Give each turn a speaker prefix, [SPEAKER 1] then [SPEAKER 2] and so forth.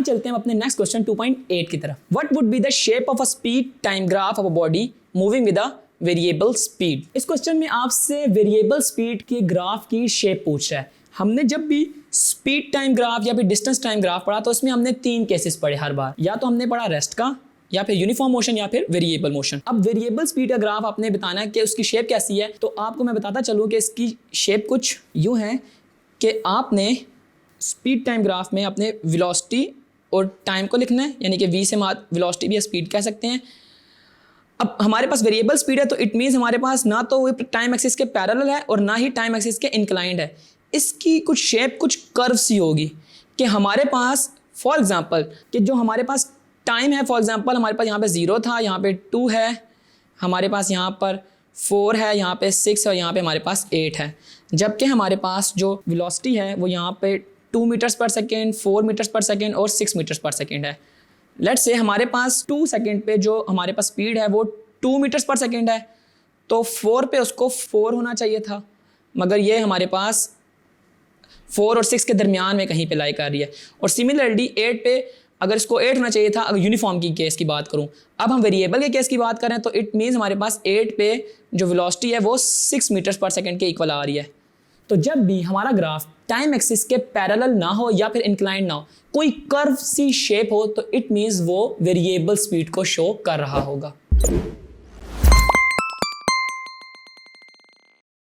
[SPEAKER 1] चलते हैं अपने नेक्स्ट क्वेश्चन 2.8 की तरफ। What would be the shape of a speed time graph of a body moving with a variable speed. इस question में आपसे वेरिएबल स्पीड के ग्राफ की शेप पूछ रहा है। हमने जब भी स्पीड टाइम ग्राफ या फिर डिस्टेंस टाइम ग्राफ पढ़ा तो इसमें हमने 3 केसेस पढ़े हर बार, या तो हमने पढ़ा रेस्ट का, या फिर यूनिफॉर्म मोशन, या फिर वेरिएबल मोशन। अब वेरिएबल स्पीड का ग्राफ आपने बताना है कि उसकी शेप कैसी है। तो आपको मैं बताता चलूँ कि इसकी शेप कुछ यूँ है कि आपने स्पीड टाइम ग्राफ में अपने वेलोसिटी और टाइम को लिखना है, यानी कि v से वेलोसिटी भी स्पीड कह सकते हैं। अब हमारे पास वेरिएबल स्पीड है तो इट मीन्स हमारे पास ना तो वो टाइम एक्सिस के पैरेलल है और ना ही टाइम एक्सिस के इंक्लाइंड है। इसकी कुछ शेप कुछ कर्व सी होगी कि हमारे पास फॉर एग्जांपल कि जो हमारे पास टाइम है, फॉर एग्जांपल हमारे पास यहाँ पे 0 था, यहाँ पे 2 है, हमारे पास यहाँ पर 4 है, यहाँ पे 6 है और यहाँ पे हमारे पास 8 है। जबकि हमारे पास जो वेलोसिटी है वो यहाँ पे 2 मीटर्स पर सेकेंड, 4 मीटर्स पर सेकेंड और 6 मीटर्स पर सेकेंड है। लेट्स से हमारे पास 2 सेकेंड पे जो हमारे पास स्पीड है वो 2 मीटर्स पर सेकेंड है, तो 4 पे उसको 4 होना चाहिए था, मगर ये हमारे पास 4 और 6 के दरमियान में कहीं पे लाई कर रही है। और सिमिलरली 8 पे अगर इसको 8 होना चाहिए था, अगर यूनिफॉर्म की केस की बात करूं। अब हम वेरिएबल के केस की बात करें तो इट मीन्स हमारे पास 8 पे जो वेलोसिटी है वो 6 मीटर्स पर सेकेंड के इक्वल आ रही है। तो जब भी हमारा ग्राफ टाइम एक्सिस के पैरेलल ना हो या फिर इंक्लाइंड ना हो, कोई कर्व सी शेप हो, तो इट मीन्स वो वेरिएबल स्पीड को शो कर रहा होगा।